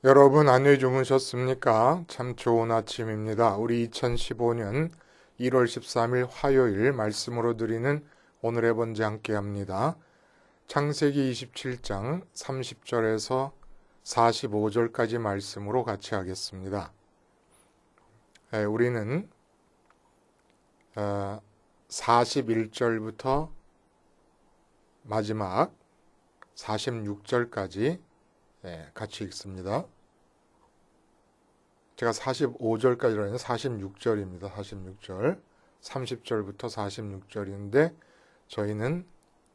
여러분 안녕히 주무셨습니까? 참 좋은 아침입니다. 우리 2015년 1월 13일 화요일 말씀으로 드리는 오늘의 번제 함께 합니다. 창세기 27장 30절에서 45절까지 말씀으로 같이 하겠습니다. 우리는 41절부터 마지막 46절까지 같이 읽습니다. 제가 45절까지로 했는데 46절입니다. 46절. 30절부터 46절인데 저희는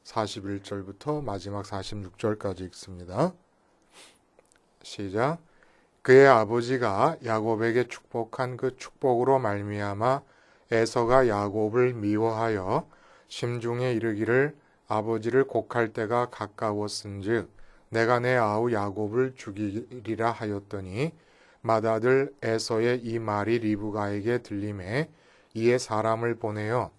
41절부터 마지막 46절까지 읽습니다. 시작. 그의 아버지가 야곱에게 축복한 그 축복으로 말미암아 에서가 야곱을 미워하여 심중에 이르기를 아버지를 곡할 때가 가까웠은즉 내가 내 아우 야곱을 죽이리라 하였더니 맏아들 에서의 이 말이 리브가에게 들림에 이에 사람을 보내어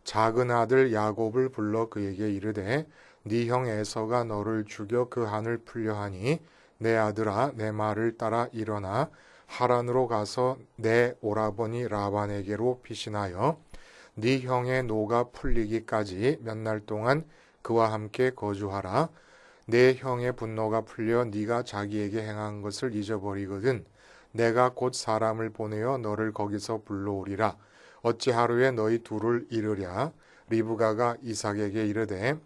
작은 아들 야곱을 불러 그에게 이르되 네 형 에서가 너를 죽여 그 한을 풀려 하니 내 아들아 내 말을 따라 일어나 하란으로 가서 내 오라버니 라반에게로 피신하여 네 형의 노가 풀리기까지 몇 날 동안 그와 함께 거주하라. 내 형의 분노가 풀려 네가 자기에게 행한 것을 잊어버리거든 내가 곧 사람을 보내어 너를 거기서 불러오리라. 어찌 하루에 너희 둘을 이르랴. 리브가가 이삭에게 이르되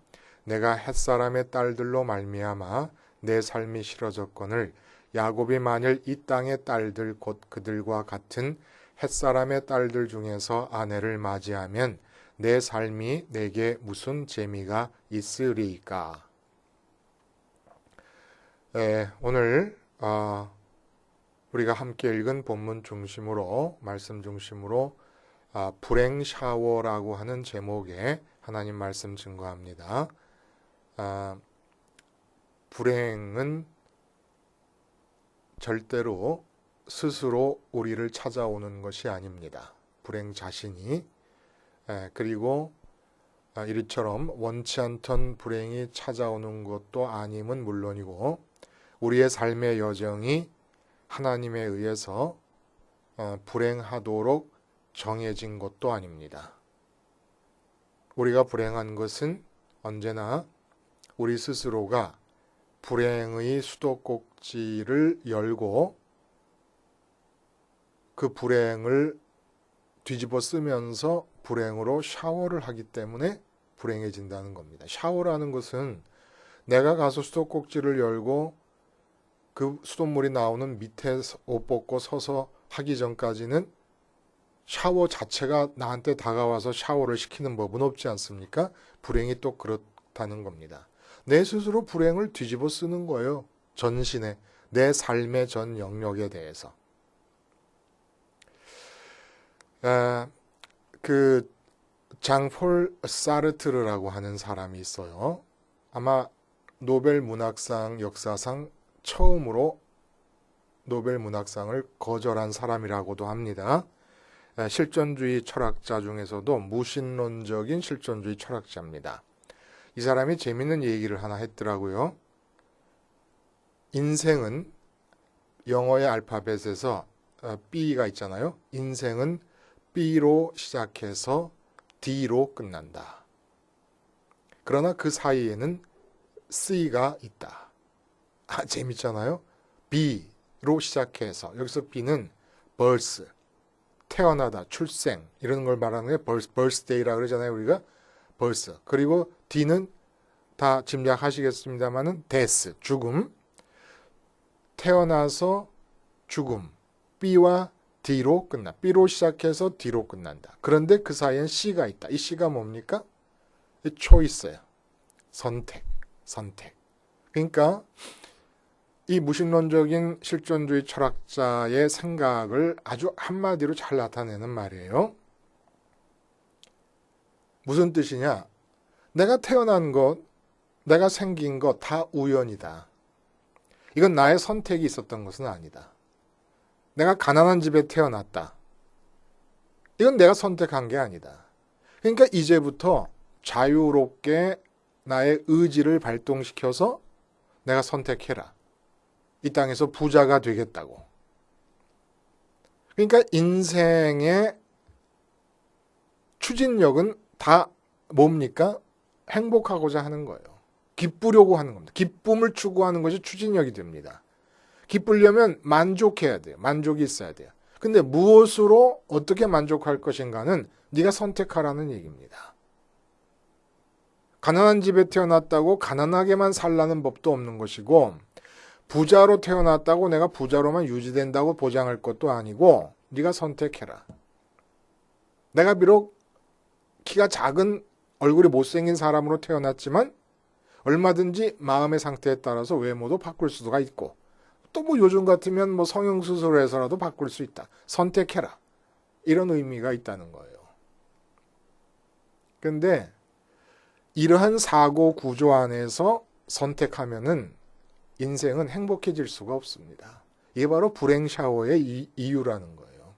내가 햇사람의 딸들로 말미암아 내 삶이 싫어졌거늘 야곱이 만일 이 땅의 딸들 곧 그들과 같은 햇사람의 딸들 중에서 아내를 맞이하면 내 삶이 내게 무슨 재미가 있으리까. 오늘 우리가 함께 읽은 본문 중심으로 말씀 중심으로 불행 샤워라고 하는 제목의 하나님 말씀 증거합니다. 불행은 절대로 스스로 우리를 찾아오는 것이 아닙니다. 불행 자신이 그리고 이처럼 원치 않던 불행이 찾아오는 것도 아님은 물론이고 우리의 삶의 여정이 하나님에 의해서 불행하도록 정해진 것도 아닙니다. 우리가 불행한 것은 언제나 우리 스스로가 불행의 수도꼭지를 열고 그 불행을 뒤집어 쓰면서 불행으로 샤워를 하기 때문에 불행해진다는 겁니다. 샤워라는 것은 내가 가서 수도꼭지를 열고 그 수돗물이 나오는 밑에 옷 벗고 서서 하기 전까지는 샤워 자체가 나한테 다가와서 샤워를 시키는 법은 없지 않습니까? 불행이 또 그렇다는 겁니다. 내 스스로 불행을 뒤집어 쓰는 거예요. 전신에, 내 삶의 전 영역에 대해서. 그 장폴 사르트르라고 하는 사람이 있어요. 아마 노벨 문학상 역사상 처음으로 노벨 문학상을 거절한 사람이라고도 합니다. 실존주의 철학자 중에서도 무신론적인 실존주의 철학자입니다. 이 사람이 재밌는 얘기를 하나 했더라고요. 인생은 영어의 알파벳에서 B가 있잖아요. 인생은 B로 시작해서 D로 끝난다. 그러나 그 사이에는 C가 있다. 재밌잖아요. B로 시작해서 여기서 B는 birth, 태어나다, 출생 이런 걸 말하는 게 birthday라고 그러잖아요. 우리가 birth. 그리고 D는 다 짐작하시겠습니다만은 death, 죽음. 태어나서 죽음. B와 D로 끝나. B로 시작해서 D로 끝난다. 그런데 그 사이엔 C가 있다. 이 C가 뭡니까? choice예요. 선택. 그러니까 이 무신론적인 실존주의 철학자의 생각을 아주 한마디로 잘 나타내는 말이에요. 무슨 뜻이냐? 내가 태어난 것, 내가 생긴 것 다 우연이다. 이건 나의 선택이 있었던 것은 아니다. 내가 가난한 집에 태어났다. 이건 내가 선택한 게 아니다. 그러니까 이제부터 자유롭게 나의 의지를 발동시켜서 내가 선택해라. 이 땅에서 부자가 되겠다고. 그러니까 인생의 추진력은 다 뭡니까? 행복하고자 하는 거예요. 기쁘려고 하는 겁니다. 기쁨을 추구하는 것이 추진력이 됩니다. 기쁘려면 만족해야 돼요. 만족이 있어야 돼요. 근데 무엇으로 어떻게 만족할 것인가는 네가 선택하라는 얘기입니다. 가난한 집에 태어났다고 가난하게만 살라는 법도 없는 것이고, 부자로 태어났다고 내가 부자로만 유지된다고 보장할 것도 아니고, 네가 선택해라. 내가 비록 키가 작은 얼굴이 못생긴 사람으로 태어났지만 얼마든지 마음의 상태에 따라서 외모도 바꿀 수가 있고, 또 뭐 요즘 같으면 뭐 성형수술을 해서라도 바꿀 수 있다. 선택해라. 이런 의미가 있다는 거예요. 근데 이러한 사고 구조 안에서 선택하면은 인생은 행복해질 수가 없습니다. 이게 바로 불행 샤워의 이유라는 거예요.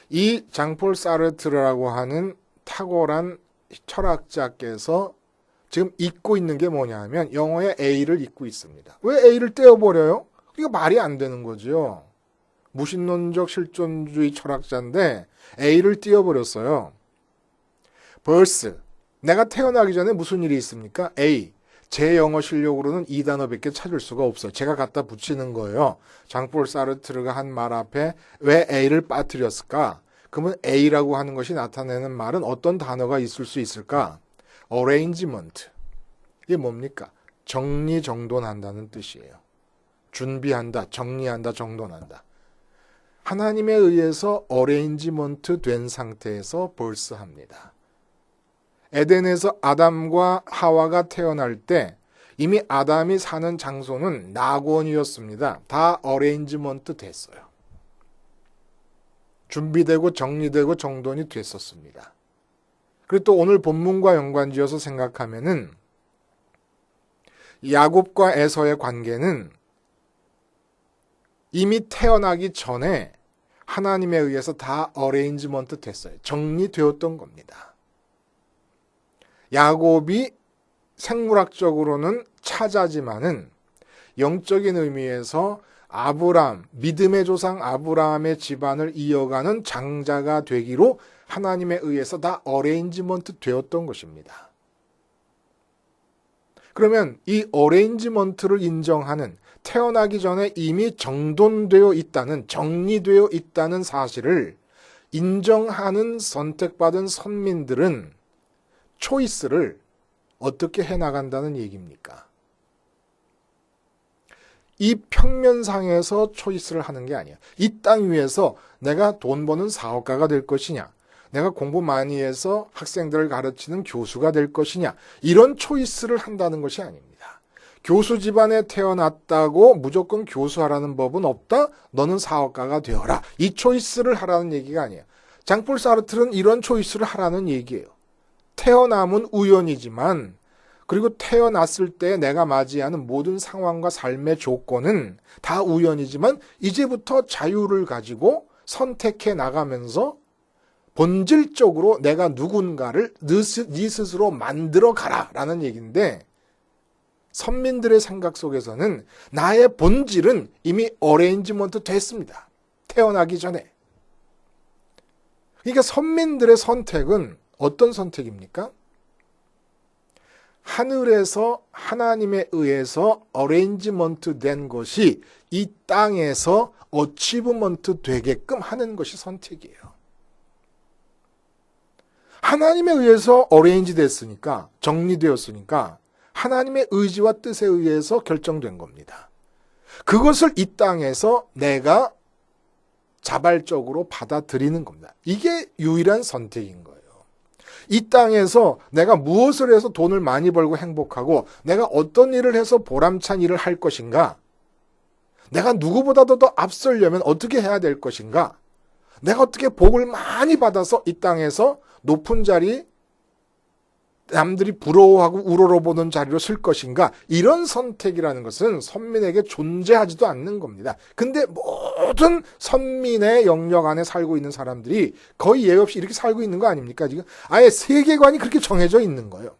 이 장폴 사르트르라고 하는 탁월한 철학자께서 지금 잊고 있는 게 뭐냐 하면 영어의 A를 잊고 있습니다. 왜 A를 떼어버려요? 이거 말이 안 되는 거죠. 무신론적 실존주의 철학자인데 A를 띄워버렸어요. birth. 내가 태어나기 전에 무슨 일이 있습니까? A. 제 영어 실력으로는 이 단어밖에 찾을 수가 없어요. 제가 갖다 붙이는 거예요. 장폴 사르트르가 한 말 앞에 왜 A를 빠뜨렸을까? 그러면 A라고 하는 것이 나타내는 말은 어떤 단어가 있을 수 있을까? arrangement. 이게 뭡니까? 정리정돈한다는 뜻이에요. 준비한다, 정리한다, 정돈한다. 하나님에 의해서 arrangement 된 상태에서 birth합니다. 에덴에서 아담과 하와가 태어날 때 이미 아담이 사는 장소는 낙원이었습니다. 다 arrangement 됐어요. 준비되고 정리되고 정돈이 됐었습니다. 그리고 또 오늘 본문과 연관지어서 생각하면은 야곱과 에서의 관계는 이미 태어나기 전에 하나님에 의해서 다 어레인지먼트 됐어요. 정리되었던 겁니다. 야곱이 생물학적으로는 차자지만은 영적인 의미에서 아브라함, 믿음의 조상 아브라함의 집안을 이어가는 장자가 되기로 하나님에 의해서 다 어레인지먼트 되었던 것입니다. 그러면 이 어레인지먼트를 인정하는, 태어나기 전에 이미 정돈되어 있다는, 정리되어 있다는 사실을 인정하는 선택받은 선민들은 초이스를 어떻게 해나간다는 얘기입니까? 이 평면상에서 초이스를 하는 게 아니야. 이 땅 위에서 내가 돈 버는 사업가가 될 것이냐, 내가 공부 많이 해서 학생들을 가르치는 교수가 될 것이냐, 이런 초이스를 한다는 것이 아닙니다. 교수 집안에 태어났다고 무조건 교수하라는 법은 없다. 너는 사업가가 되어라. 이 초이스를 하라는 얘기가 아니에요. 장폴 사르트르는 이런 초이스를 하라는 얘기예요. 태어남은 우연이지만, 그리고 태어났을 때 내가 맞이하는 모든 상황과 삶의 조건은 다 우연이지만 이제부터 자유를 가지고 선택해 나가면서 본질적으로 내가 누군가를 네 스스로 만들어 가라라는 얘기인데, 선민들의 생각 속에서는 나의 본질은 이미 어레인지먼트 됐습니다. 태어나기 전에. 그러니까 선민들의 선택은 어떤 선택입니까? 하늘에서 하나님에 의해서 어레인지먼트 된 것이 이 땅에서 어치브먼트 되게끔 하는 것이 선택이에요. 하나님에 의해서 어레인지 됐으니까, 정리되었으니까 하나님의 의지와 뜻에 의해서 결정된 겁니다. 그것을 이 땅에서 내가 자발적으로 받아들이는 겁니다. 이게 유일한 선택인 거예요. 이 땅에서 내가 무엇을 해서 돈을 많이 벌고 행복하고, 내가 어떤 일을 해서 보람찬 일을 할 것인가, 내가 누구보다도 더 앞서려면 어떻게 해야 될 것인가, 내가 어떻게 복을 많이 받아서 이 땅에서 높은 자리, 남들이 부러워하고 우러러보는 자리로 쓸 것인가, 이런 선택이라는 것은 선민에게 존재하지도 않는 겁니다. 근데 모든 선민의 영역 안에 살고 있는 사람들이 거의 예외 없이 이렇게 살고 있는 거 아닙니까? 지금 아예 세계관이 그렇게 정해져 있는 거예요.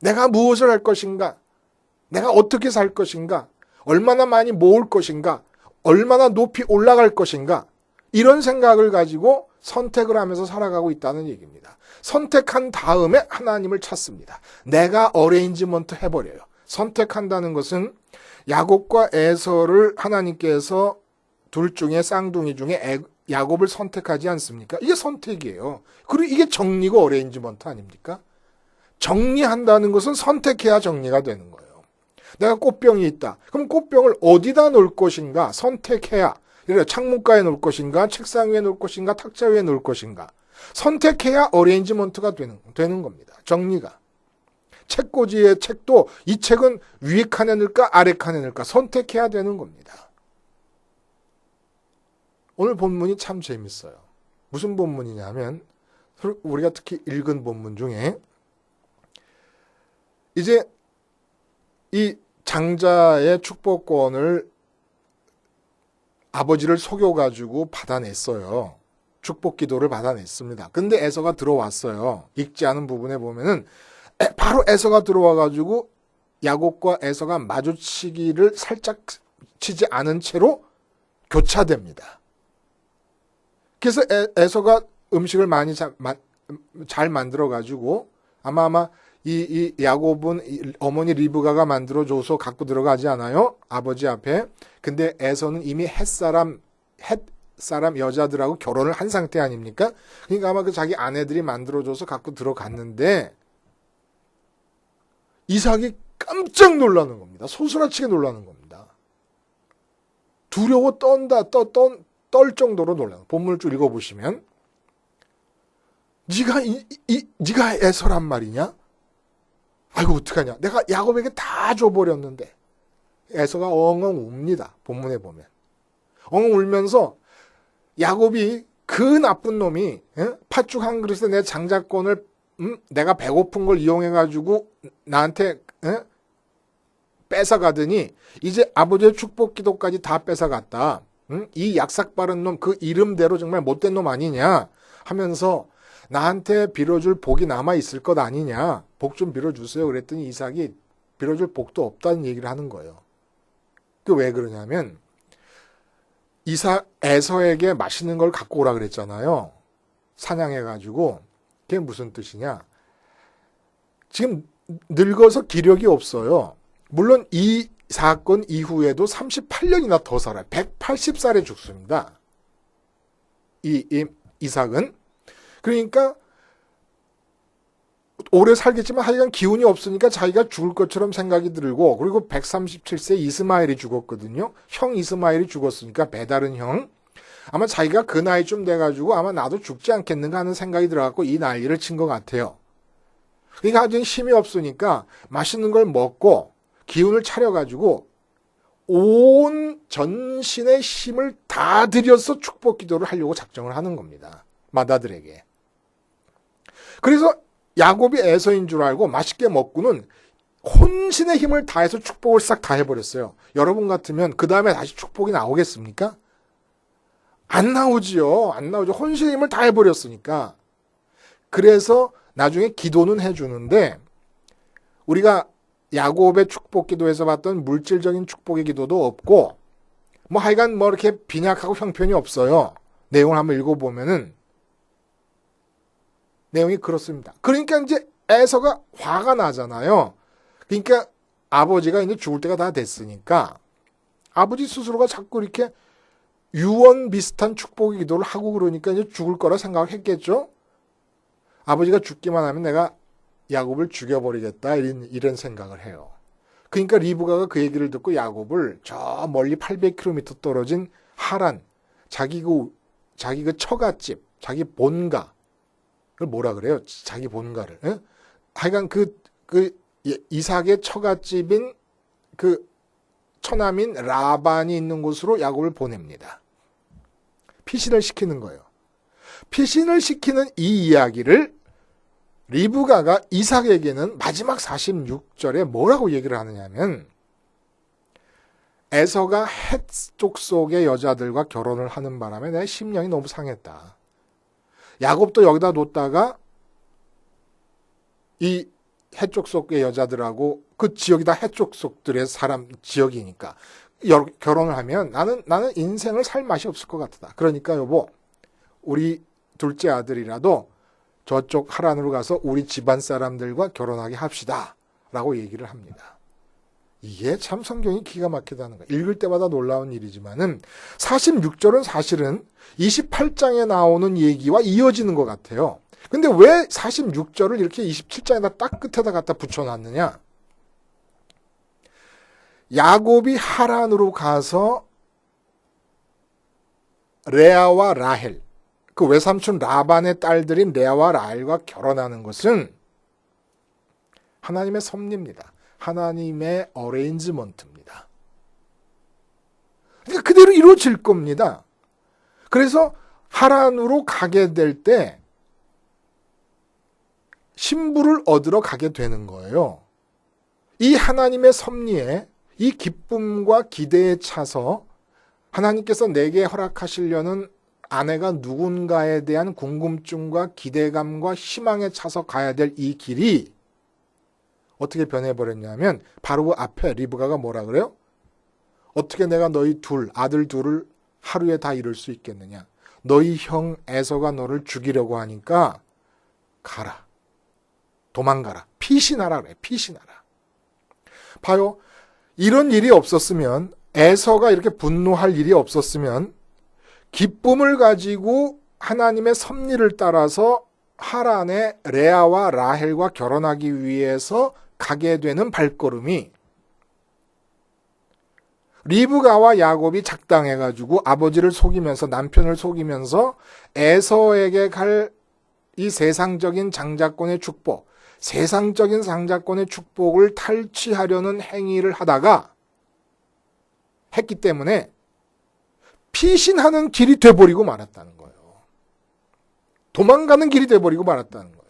내가 무엇을 할 것인가, 내가 어떻게 살 것인가, 얼마나 많이 모을 것인가, 얼마나 높이 올라갈 것인가, 이런 생각을 가지고 선택을 하면서 살아가고 있다는 얘기입니다. 선택한 다음에 하나님을 찾습니다. 내가 어레인지먼트 해버려요. 선택한다는 것은 야곱과 에서를 하나님께서 둘 중에 쌍둥이 중에 야곱을 선택하지 않습니까? 이게 선택이에요. 그리고 이게 정리고 어레인지먼트 아닙니까? 정리한다는 것은 선택해야 정리가 되는 거예요. 내가 꽃병이 있다. 그럼 꽃병을 어디다 놓을 것인가 선택해야. 예를 들어 창문가에 놓을 것인가, 책상 위에 놓을 것인가, 탁자 위에 놓을 것인가. 선택해야 어레인지먼트가 되는 겁니다. 정리가. 책꽂이의 책도 이 책은 위에 칸에 넣을까 아래 칸에 넣을까 선택해야 되는 겁니다. 오늘 본문이 참 재밌어요. 무슨 본문이냐면 우리가 특히 읽은 본문 중에 이제 이 장자의 축복권을 아버지를 속여가지고 받아냈어요. 축복 기도를 받아냈습니다. 근데 에서가 들어왔어요. 읽지 않은 부분에 보면은 바로 에서가 들어와가지고 야곱과 에서가 마주치기를 살짝 치지 않은 채로 교차됩니다. 그래서 에서가 음식을 많이 잘 만들어가지고 아마 이 야곱은 어머니 리브가가 만들어줘서 갖고 들어가지 않아요? 아버지 앞에. 근데 에서는 이미 헷 사람 여자들하고 결혼을 한 상태 아닙니까? 그러니까 아마 그 자기 아내들이 만들어줘서 갖고 들어갔는데 이삭이 깜짝 놀라는 겁니다. 소스라치게 놀라는 겁니다. 두려워 떨 정도로 놀라는. 본문을 쭉 읽어보시면 네가 에서란 말이냐? 아이고 어떡하냐. 내가 야곱에게 다 줘버렸는데. 에서가 엉엉 웁니다. 본문에 보면. 엉엉 울면서 야곱이 그 나쁜 놈이 팥죽 한 그릇에 내 장자권을 내가 배고픈 걸 이용해가지고 나한테 뺏어가더니 이제 아버지의 축복 기도까지 다 뺏어갔다. 이 약삭 바른 놈 그 이름대로 정말 못된 놈 아니냐 하면서 나한테 빌어줄 복이 남아있을 것 아니냐. 복 좀 빌어주세요. 그랬더니 이삭이 빌어줄 복도 없다는 얘기를 하는 거예요. 그 왜 그러냐면 에서에게 맛있는 걸 갖고 오라 그랬잖아요. 사냥해가지고. 그게 무슨 뜻이냐. 지금 늙어서 기력이 없어요. 물론 이 사건 이후에도 38년이나 더 살아요. 180살에 죽습니다. 이삭은. 그러니까 오래 살겠지만 하여간 기운이 없으니까 자기가 죽을 것처럼 생각이 들고 그리고 137세 이스마엘이 죽었거든요. 형 이스마엘이 죽었으니까 배다른 형. 아마 자기가 그 나이쯤 돼가지고 아마 나도 죽지 않겠는가 하는 생각이 들어갖고 이 난리를 친 것 같아요. 그러니까 아주 힘이 없으니까 맛있는 걸 먹고 기운을 차려가지고 온 전신의 힘을 다 들여서 축복 기도를 하려고 작정을 하는 겁니다. 맏아들에게. 그래서 야곱이 에서인 줄 알고 맛있게 먹고는 혼신의 힘을 다해서 축복을 싹 다 해버렸어요. 여러분 같으면 그 다음에 다시 축복이 나오겠습니까? 안 나오지요. 안 나오죠. 혼신의 힘을 다 해버렸으니까. 그래서 나중에 기도는 해주는데 우리가 야곱의 축복 기도에서 봤던 물질적인 축복의 기도도 없고 뭐 하여간 뭐 이렇게 빈약하고 형편이 없어요. 내용을 한번 읽어보면은 내용이 그렇습니다. 그러니까 이제 에서가 화가 나잖아요. 그러니까 아버지가 이제 죽을 때가 다 됐으니까 아버지 스스로가 자꾸 이렇게 유언 비슷한 축복의 기도를 하고 그러니까 이제 죽을 거라 생각을 했겠죠. 아버지가 죽기만 하면 내가 야곱을 죽여버리겠다 이런 생각을 해요. 그러니까 리브가가 그 얘기를 듣고 야곱을 저 멀리 800km 떨어진 하란 자기 그 처갓집 자기 본가 그걸 뭐라 그래요? 자기 본가를. 에? 하여간 그 이삭의 처갓집인 그 처남인 라반이 있는 곳으로 야곱을 보냅니다. 피신을 시키는 거예요. 피신을 시키는 이 이야기를 리브가가 이삭에게는 마지막 46절에 뭐라고 얘기를 하느냐면 에서가 헷 족속의 여자들과 결혼을 하는 바람에 내 심령이 너무 상했다. 야곱도 여기다 놓다가 이 해쪽 속의 여자들하고 그 지역이 다 해쪽 속들의 사람 지역이니까 결혼을 하면 나는 인생을 살 맛이 없을 것 같다. 그러니까 여보, 우리 둘째 아들이라도 저쪽 하란으로 가서 우리 집안 사람들과 결혼하게 합시다. 라고 얘기를 합니다. 이게 참 성경이 기가 막히다는 거예요. 읽을 때마다 놀라운 일이지만은 46절은 사실은 28장에 나오는 얘기와 이어지는 것 같아요. 근데 왜 46절을 이렇게 27장에다 딱 끝에다 갖다 붙여놨느냐? 야곱이 하란으로 가서 레아와 라헬, 그 외삼촌 라반의 딸들인 레아와 라헬과 결혼하는 것은 하나님의 섭리입니다. 하나님의 어레인지먼트입니다. 그러니까 그대로 이루어질 겁니다. 그래서 하란으로 가게 될 때 신부를 얻으러 가게 되는 거예요. 이 하나님의 섭리에, 이 기쁨과 기대에 차서 하나님께서 내게 허락하시려는 아내가 누군가에 대한 궁금증과 기대감과 희망에 차서 가야 될 이 길이 어떻게 변해버렸냐면 바로 그 앞에 리브가가 뭐라 그래요? 어떻게 내가 너희 아들 둘을 하루에 다 이룰 수 있겠느냐? 너희 형 에서가 너를 죽이려고 하니까 가라. 도망가라. 피신하라 그래. 피신하라. 봐요. 이런 일이 없었으면, 에서가 이렇게 분노할 일이 없었으면 기쁨을 가지고 하나님의 섭리를 따라서 하란의 레아와 라헬과 결혼하기 위해서 가게 되는 발걸음이 리브가와 야곱이 작당해가지고 아버지를 속이면서 남편을 속이면서 에서에게 갈 이 세상적인 장자권의 축복, 세상적인 장자권의 축복을 탈취하려는 행위를 하다가 했기 때문에 피신하는 길이 돼버리고 말았다는 거예요. 도망가는 길이 돼버리고 말았다는 거예요.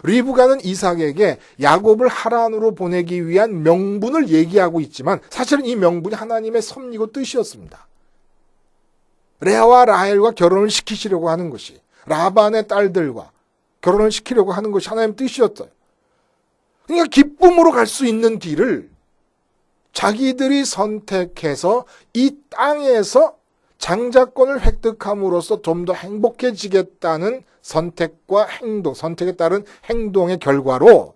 리브가는 이삭에게 야곱을 하란으로 보내기 위한 명분을 얘기하고 있지만 사실은 이 명분이 하나님의 섭리고 뜻이었습니다. 레아와 라헬과 결혼을 시키시려고 하는 것이, 라반의 딸들과 결혼을 시키려고 하는 것이 하나님의 뜻이었어요. 그러니까 기쁨으로 갈 수 있는 길을 자기들이 선택해서 이 땅에서 장자권을 획득함으로써 좀 더 행복해지겠다는 선택과 행동, 선택에 따른 행동의 결과로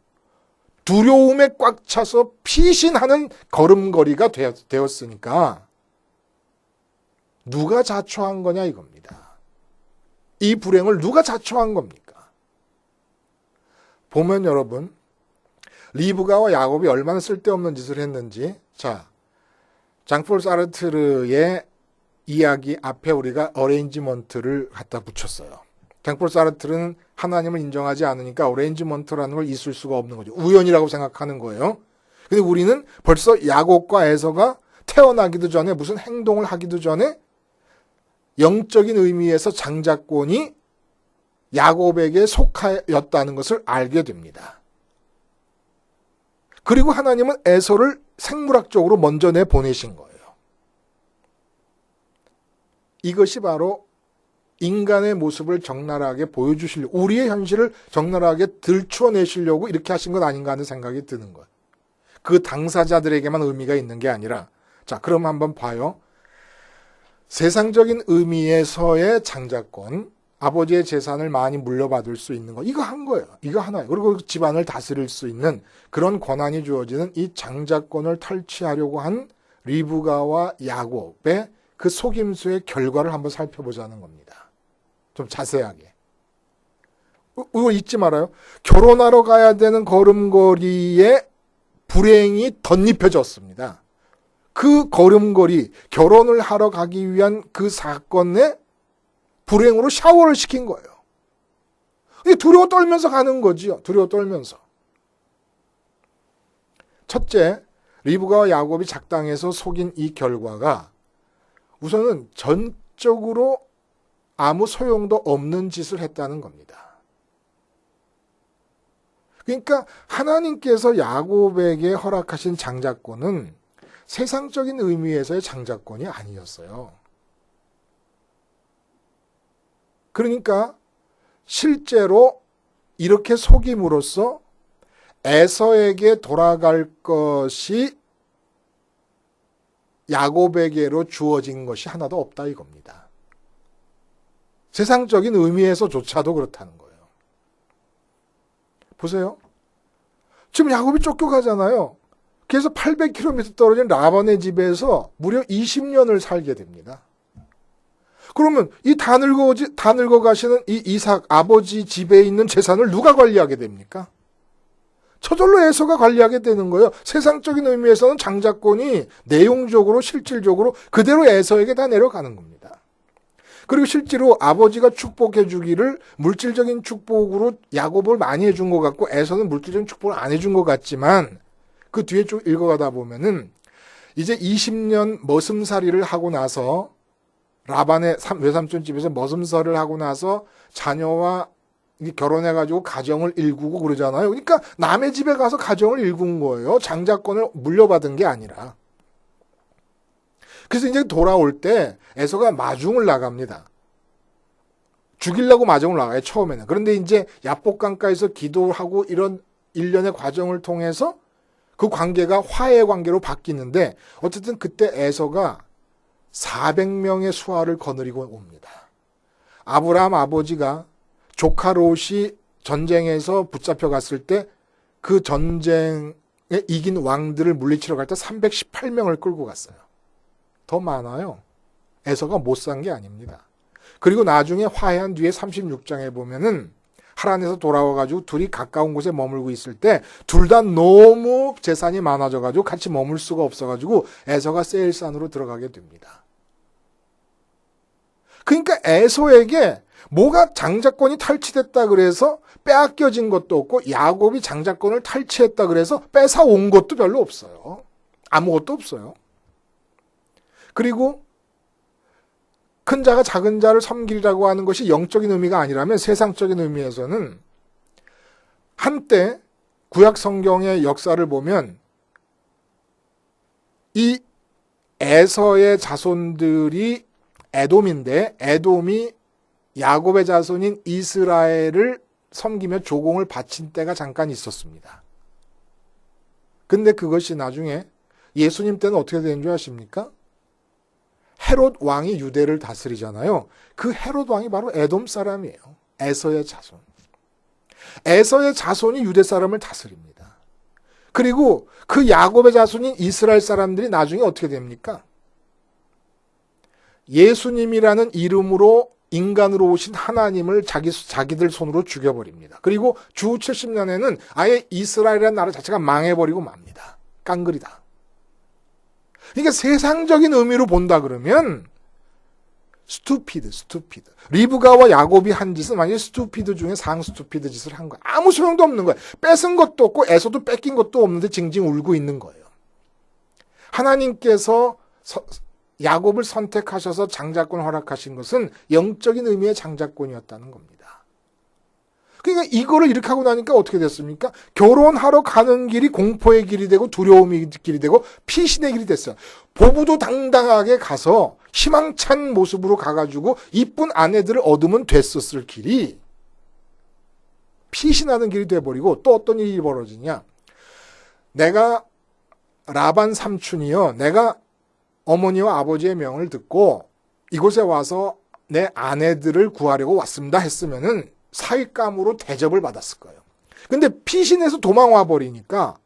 두려움에 꽉 차서 피신하는 걸음걸이가 되었으니까 누가 자초한 거냐 이겁니다. 이 불행을 누가 자초한 겁니까? 보면 여러분, 리브가와 야곱이 얼마나 쓸데없는 짓을 했는지, 자, 장폴 사르트르의 이야기 앞에 우리가 어레인지먼트를 갖다 붙였어요. 장폴 사르트르는 하나님을 인정하지 않으니까 어레인지먼트라는 걸 있을 수가 없는 거죠. 우연이라고 생각하는 거예요. 근데 우리는 벌써 야곱과 에서가 태어나기도 전에, 무슨 행동을 하기도 전에 영적인 의미에서 장자권이 야곱에게 속하였다는 것을 알게 됩니다. 그리고 하나님은 에서를 생물학적으로 먼저 내보내신 거예요. 이것이 바로 인간의 모습을 적나라하게 보여주시려고, 우리의 현실을 적나라하게 들춰내시려고 이렇게 하신 것 아닌가 하는 생각이 드는 거예요. 그 당사자들에게만 의미가 있는 게 아니라, 자, 그럼 한번 봐요. 세상적인 의미에서의 장자권, 아버지의 재산을 많이 물려받을 수 있는 거, 이거 한 거예요. 이거 하나예요. 그리고 집안을 다스릴 수 있는 그런 권한이 주어지는 이 장자권을 탈취하려고 한 리브가와 야곱의 그 속임수의 결과를 한번 살펴보자는 겁니다. 좀 자세하게. 이거 잊지 말아요. 결혼하러 가야 되는 걸음걸이에 불행이 덧입혀졌습니다. 그 걸음걸이, 결혼을 하러 가기 위한 그 사건에 불행으로 샤워를 시킨 거예요. 두려워 떨면서 가는 거지요. 두려워 떨면서. 첫째, 리브가와 야곱이 작당해서 속인 이 결과가 우선은 전적으로 아무 소용도 없는 짓을 했다는 겁니다. 그러니까 하나님께서 야곱에게 허락하신 장자권은 세상적인 의미에서의 장자권이 아니었어요. 그러니까 실제로 이렇게 속임으로써 에서에게 돌아갈 것이 야곱에게로 주어진 것이 하나도 없다 이겁니다. 세상적인 의미에서조차도 그렇다는 거예요. 보세요. 지금 야곱이 쫓겨가잖아요. 그래서 800km 떨어진 라반의 집에서 무려 20년을 살게 됩니다. 그러면 이 다 늙어 가시는 이 이삭 아버지 집에 있는 재산을 누가 관리하게 됩니까? 저절로 에서가 관리하게 되는 거예요. 세상적인 의미에서는 장자권이 내용적으로 실질적으로 그대로 에서에게 다 내려가는 겁니다. 그리고 실제로 아버지가 축복해 주기를 물질적인 축복으로 야곱을 많이 해준 것 같고 에서는 물질적인 축복을 안 해준 것 같지만 그 뒤에 쭉 읽어가다 보면은 이제 20년 머슴살이를 하고 나서 라반의 외삼촌 집에서 머슴살을 하고 나서 자녀와 결혼해가지고 가정을 일구고 그러잖아요. 그러니까 남의 집에 가서 가정을 일군 거예요. 장자권을 물려받은 게 아니라. 그래서 이제 돌아올 때 에서가 마중을 나갑니다. 죽이려고 마중을 나가요, 처음에는. 그런데 이제 야복강가에서 기도하고 이런 일련의 과정을 통해서 그 관계가 화해의 관계로 바뀌는데 어쨌든 그때 에서가 400명의 수하를 거느리고 옵니다. 아브라함 아버지가 조카 롯이 전쟁에서 붙잡혀 갔을 때 그 전쟁에 이긴 왕들을 물리치러 갈 때 318명을 끌고 갔어요. 더 많아요. 에서가 못 산 게 아닙니다. 그리고 나중에 화해한 뒤에 36장에 보면은 하란에서 돌아와가지고 둘이 가까운 곳에 머물고 있을 때 둘 다 너무 재산이 많아져가지고 같이 머물 수가 없어가지고 에서가 세일산으로 들어가게 됩니다. 그러니까 에서에게 뭐가 장자권이 탈취됐다 그래서 빼앗겨진 것도 없고 야곱이 장자권을 탈취했다 그래서 뺏어온 것도 별로 없어요. 아무것도 없어요. 그리고 큰 자가 작은 자를 섬기라고 하는 것이 영적인 의미가 아니라면 세상적인 의미에서는 한때 구약 성경의 역사를 보면 이 에서의 자손들이 에돔인데 에돔이 야곱의 자손인 이스라엘을 섬기며 조공을 바친 때가 잠깐 있었습니다. 근데 그것이 나중에 예수님 때는 어떻게 되는 줄 아십니까? 헤롯 왕이 유대를 다스리잖아요. 그 헤롯 왕이 바로 에돔 사람이에요. 에서의 자손. 에서의 자손이 유대 사람을 다스립니다. 그리고 그 야곱의 자손인 이스라엘 사람들이 나중에 어떻게 됩니까? 예수님이라는 이름으로 인간으로 오신 하나님을 자기들 손으로 죽여버립니다. 그리고 주 70년에는 아예 이스라엘이라는 나라 자체가 망해버리고 맙니다. 깡그리다. 그러니까 세상적인 의미로 본다 그러면 스투피드. 리브가와 야곱이 한 짓은 완전히 스투피드 중에 상스투피드 짓을 한 거야. 아무 소용도 없는 거야. 뺏은 것도 없고 에서도 뺏긴 것도 없는데 징징 울고 있는 거예요. 하나님께서 야곱을 선택하셔서 장자권을 허락하신 것은 영적인 의미의 장자권이었다는 겁니다. 그러니까 이거를 이렇게 하고 나니까 어떻게 됐습니까? 결혼하러 가는 길이 공포의 길이 되고 두려움의 길이 되고 피신의 길이 됐어요. 보부도 당당하게 가서 희망찬 모습으로 가가지고 이쁜 아내들을 얻으면 됐었을 길이 피신하는 길이 돼버리고 또 어떤 일이 벌어지냐. 내가 라반 삼촌이요. 내가 어머니와 아버지의 명을 듣고 이곳에 와서 내 아내들을 구하려고 왔습니다 했으면은 사윗감으로 대접을 받았을 거예요. 근데 피신해서 도망와 버리니까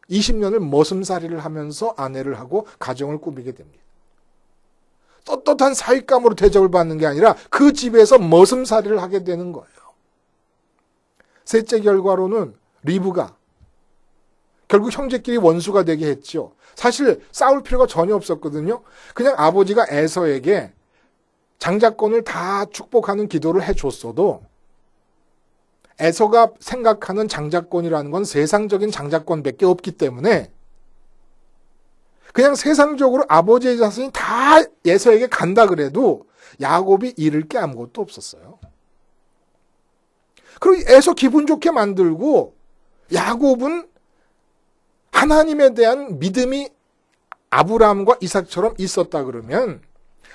20년을 머슴살이를 하면서 아내를 하고 가정을 꾸미게 됩니다. 떳떳한 사윗감으로 대접을 받는 게 아니라 그 집에서 머슴살이를 하게 되는 거예요. 셋째 결과로는 리브가 결국 형제끼리 원수가 되게 했죠. 사실 싸울 필요가 전혀 없었거든요. 그냥 아버지가 에서에게 장자권을 다 축복하는 기도를 해줬어도 에서가 생각하는 장자권이라는 건 세상적인 장자권밖에 없기 때문에 그냥 세상적으로 아버지의 자손이 다 에서에게 간다 그래도 야곱이 잃을 게 아무것도 없었어요. 그리고 에서 기분 좋게 만들고 야곱은 하나님에 대한 믿음이 아브라함과 이삭처럼 있었다 그러면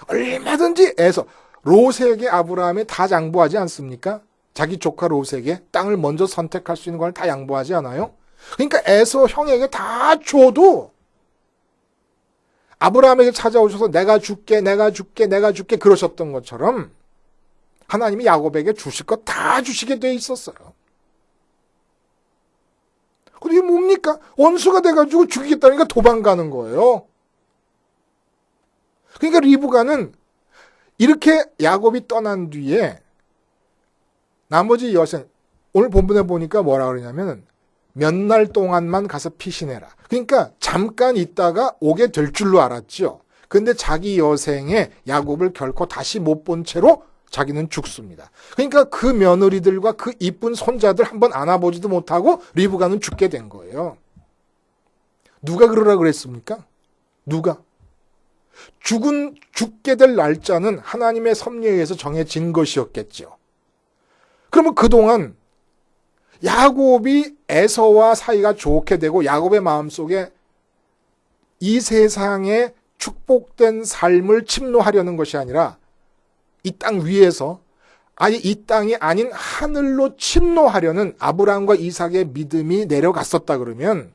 얼마든지 에서 롯에게 아브라함이 다 양보하지 않습니까? 자기 조카 롯에게 땅을 먼저 선택할 수 있는 걸 다 양보하지 않아요? 그러니까 에서 형에게 다 줘도 아브라함에게 찾아오셔서 내가 줄게, 내가 줄게, 내가 줄게 그러셨던 것처럼 하나님이 야곱에게 주실 것 다 주시게 돼 있었어요. 근데 이게 뭡니까? 원수가 돼가지고 죽이겠다니까 도망가는 거예요. 그러니까 리브가는 이렇게 야곱이 떠난 뒤에 나머지 여생, 오늘 본문에 보니까 뭐라 그러냐면 몇 날 동안만 가서 피신해라. 그러니까 잠깐 있다가 오게 될 줄로 알았죠. 근데 자기 여생의 야곱을 결코 다시 못 본 채로 자기는 죽습니다. 그러니까 그 며느리들과 그 이쁜 손자들 한번 안아보지도 못하고 리브가는 죽게 된 거예요. 누가 그러라 그랬습니까? 누가? 죽게 될 날짜는 하나님의 섭리에 의해서 정해진 것이었겠죠. 그러면 그동안 야곱이 에서와 사이가 좋게 되고 야곱의 마음속에 이 세상의 축복된 삶을 침노하려는 것이 아니라 이 땅 위에서 아니 이 땅이 아닌 하늘로 침노하려는 아브라함과 이삭의 믿음이 내려갔었다 그러면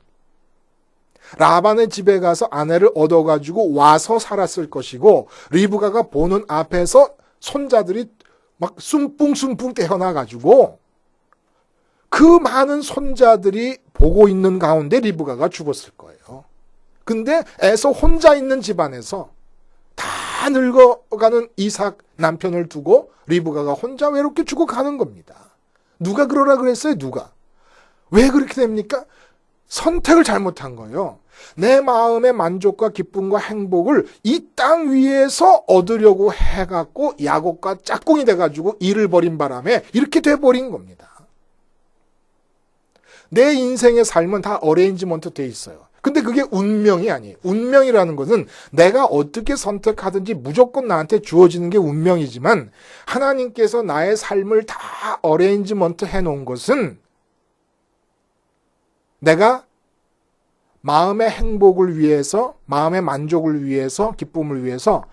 라반의 집에 가서 아내를 얻어가지고 와서 살았을 것이고 리브가가 보는 앞에서 손자들이 막 숭뿡숭뿡 태어나가지고 그 많은 손자들이 보고 있는 가운데 리브가가 죽었을 거예요. 근데 에서 혼자 있는 집안에서 다 늙어가는 이삭 남편을 두고 리브가가 혼자 외롭게 죽어가는 겁니다. 누가 그러라 그랬어요? 누가? 왜 그렇게 됩니까? 선택을 잘못한 거예요. 내 마음의 만족과 기쁨과 행복을 이 땅 위에서 얻으려고 해갖고 야곱과 짝꿍이 돼가지고 일을 벌인 바람에 이렇게 돼버린 겁니다. 내 인생의 삶은 다 어레인지먼트 돼 있어요. 근데 그게 운명이 아니에요. 운명이라는 것은 내가 어떻게 선택하든지 무조건 나한테 주어지는 게 운명이지만 하나님께서 나의 삶을 다 어레인지먼트 해놓은 것은 내가 마음의 행복을 위해서, 마음의 만족을 위해서, 기쁨을 위해서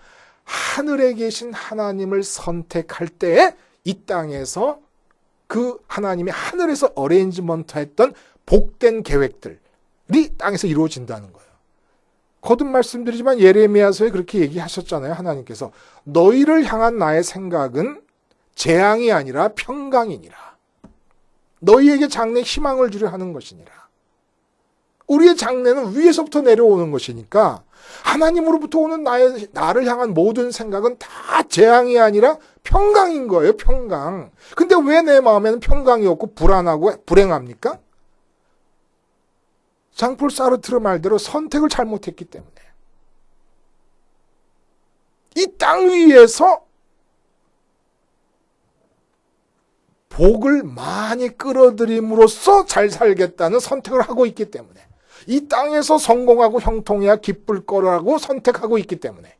하늘에 계신 하나님을 선택할 때에 이 땅에서 그 하나님이 하늘에서 어레인지먼트 했던 복된 계획들이 땅에서 이루어진다는 거예요. 거듭 말씀드리지만 예레미야서에 그렇게 얘기하셨잖아요. 하나님께서 너희를 향한 나의 생각은 재앙이 아니라 평강이니라. 너희에게 장래 희망을 주려 하는 것이니라. 우리의 장래는 위에서부터 내려오는 것이니까 하나님으로부터 오는 나를 향한 모든 생각은 다 재앙이 아니라 평강인 거예요. 평강. 근데 왜 내 마음에는 평강이 없고 불안하고 불행합니까? 장폴 사르트르 말대로 선택을 잘못했기 때문에. 이 땅 위에서 복을 많이 끌어들임으로써 잘 살겠다는 선택을 하고 있기 때문에. 이 땅에서 성공하고 형통해야 기쁠 거라고 선택하고 있기 때문에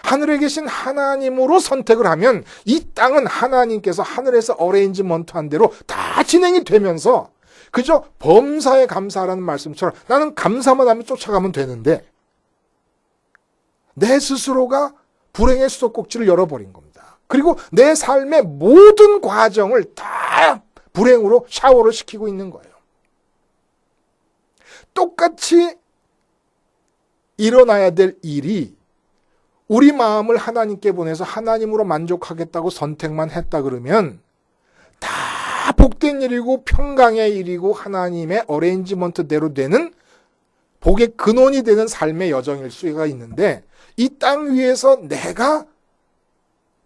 하늘에 계신 하나님으로 선택을 하면 이 땅은 하나님께서 하늘에서 어레인지먼트한 대로 다 진행이 되면서 그저 범사에 감사하라는 말씀처럼 나는 감사만 하면 쫓아가면 되는데 내 스스로가 불행의 수도꼭지를 열어버린 겁니다. 그리고 내 삶의 모든 과정을 다 불행으로 샤워를 시키고 있는 거예요. 똑같이 일어나야 될 일이 우리 마음을 하나님께 보내서 하나님으로 만족하겠다고 선택만 했다 그러면 다 복된 일이고 평강의 일이고 하나님의 어레인지먼트대로 되는 복의 근원이 되는 삶의 여정일 수가 있는데 이 땅 위에서 내가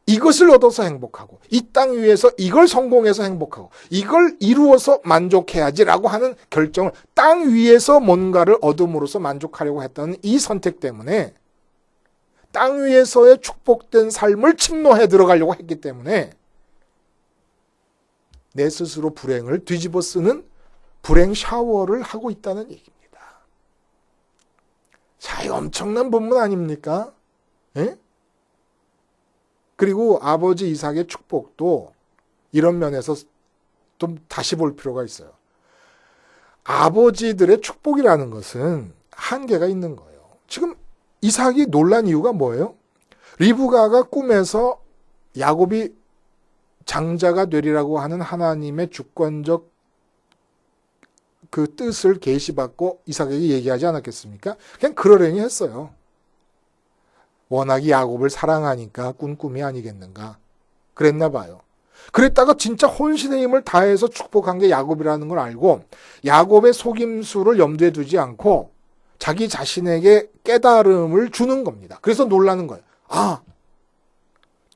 이것을 얻어서 행복하고 이 땅 위에서 이걸 성공해서 행복하고 이걸 이루어서 만족해야지라고 하는 결정을 땅 위에서 뭔가를 얻음으로써 만족하려고 했다는 이 선택 때문에 땅 위에서의 축복된 삶을 침노해 들어가려고 했기 때문에 내 스스로 불행을 뒤집어 쓰는 불행 샤워를 하고 있다는 얘기입니다. 자, 이 엄청난 본문 아닙니까? 예? 그리고 아버지 이삭의 축복도 이런 면에서 좀 다시 볼 필요가 있어요. 아버지들의 축복이라는 것은 한계가 있는 거예요. 지금 이삭이 놀란 이유가 뭐예요? 리브가가 꿈에서 야곱이 장자가 되리라고 하는 하나님의 주권적 그 뜻을 계시받고 이삭에게 얘기하지 않았겠습니까? 그냥 그러려니 했어요. 워낙 야곱을 사랑하니까 꾼 꿈이 아니겠는가. 그랬나 봐요. 그랬다가 진짜 혼신의 힘을 다해서 축복한 게 야곱이라는 걸 알고 야곱의 속임수를 염두에 두지 않고 자기 자신에게 깨달음을 주는 겁니다. 그래서 놀라는 거예요. 아,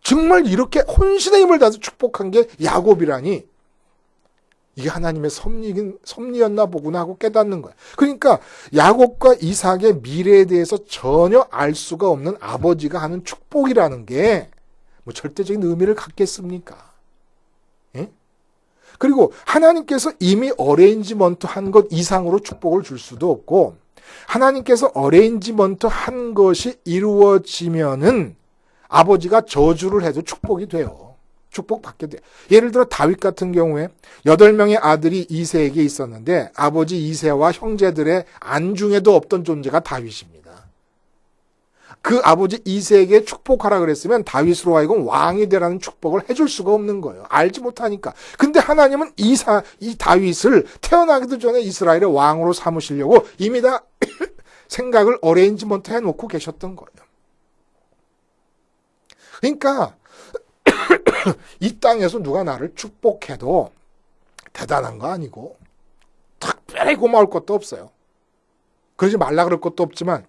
정말 이렇게 혼신의 힘을 다해서 축복한 게 야곱이라니 이게 하나님의 섭리였나 보구나 하고 깨닫는 거예요. 그러니까 야곱과 이삭의 미래에 대해서 전혀 알 수가 없는 아버지가 하는 축복이라는 게 뭐 절대적인 의미를 갖겠습니까? 예? 그리고 하나님께서 이미 어레인지먼트 한 것 이상으로 축복을 줄 수도 없고 하나님께서 어레인지먼트 한 것이 이루어지면은 아버지가 저주를 해도 축복이 돼요. 축복받게 돼. 예를 들어 다윗 같은 경우에 8명의 아들이 이새에게 있었는데 아버지 이새와 형제들의 안중에도 없던 존재가 다윗입니다. 그 아버지 이새에게 축복하라 그랬으면 다윗으로 하여금 왕이 되라는 축복을 해줄 수가 없는 거예요. 알지 못하니까. 근데 하나님은 이 다윗을 태어나기도 전에 이스라엘의 왕으로 삼으시려고 이미 다 생각을 어레인지먼트 해놓고 계셨던 거예요. 그러니까 이 땅에서 누가 나를 축복해도 대단한 거 아니고 특별히 고마울 것도 없어요. 그러지 말라 그럴 것도 없지만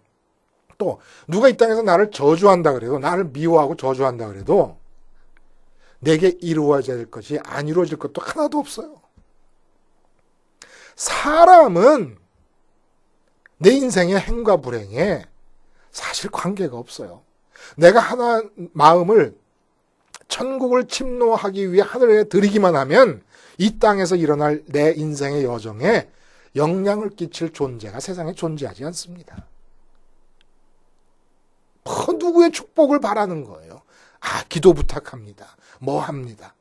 또 누가 이 땅에서 나를 저주한다 그래도 나를 미워하고 저주한다 그래도 내게 이루어져야 될 것이 안 이루어질 것도 하나도 없어요. 사람은 내 인생의 행과 불행에 사실 관계가 없어요. 내가 하나 마음을 천국을 침노하기 위해 하늘에 들이기만 하면 이 땅에서 일어날 내 인생의 여정에 영향을 끼칠 존재가 세상에 존재하지 않습니다. 누구의 축복을 바라는 거예요. 아, 기도 부탁합니다. 뭐 합니다.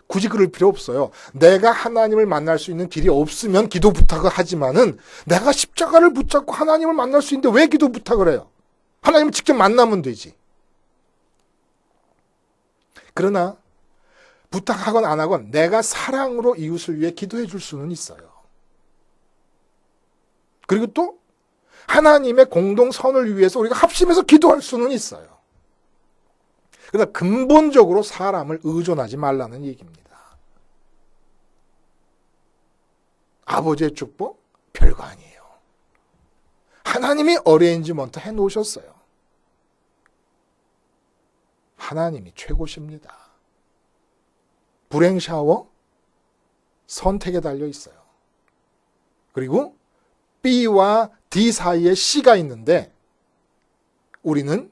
굳이 그럴 필요 없어요. 내가 하나님을 만날 수 있는 길이 없으면 기도 부탁을 하지만은 내가 십자가를 붙잡고 하나님을 만날 수 있는데 왜 기도 부탁을 해요? 하나님을 직접 만나면 되지. 그러나 부탁하건 안 하건 내가 사랑으로 이웃을 위해 기도해 줄 수는 있어요. 그리고 또 하나님의 공동선을 위해서 우리가 합심해서 기도할 수는 있어요. 그러나 근본적으로 사람을 의존하지 말라는 얘기입니다. 아버지의 축복? 별거 아니에요. 하나님이 어레인지먼트 해놓으셨어요. 하나님이 최고십니다. 불행 샤워? 선택에 달려 있어요. 그리고 B와 D 사이에 C가 있는데 우리는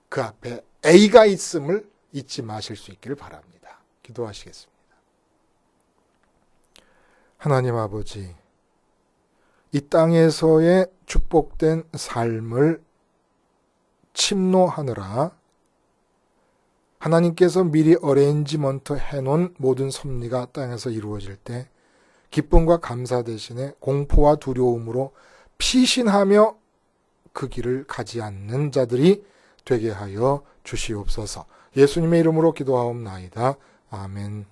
그 앞에 A가 있음을 잊지 마실 수 있기를 바랍니다. 기도하시겠습니다. 하나님 아버지, 이 땅에서의 축복된 삶을 침노하느라 하나님께서 미리 어레인지먼트 해놓은 모든 섭리가 땅에서 이루어질 때 기쁨과 감사 대신에 공포와 두려움으로 피신하며 그 길을 가지 않는 자들이 되게 하여 주시옵소서. 예수님의 이름으로 기도하옵나이다. 아멘.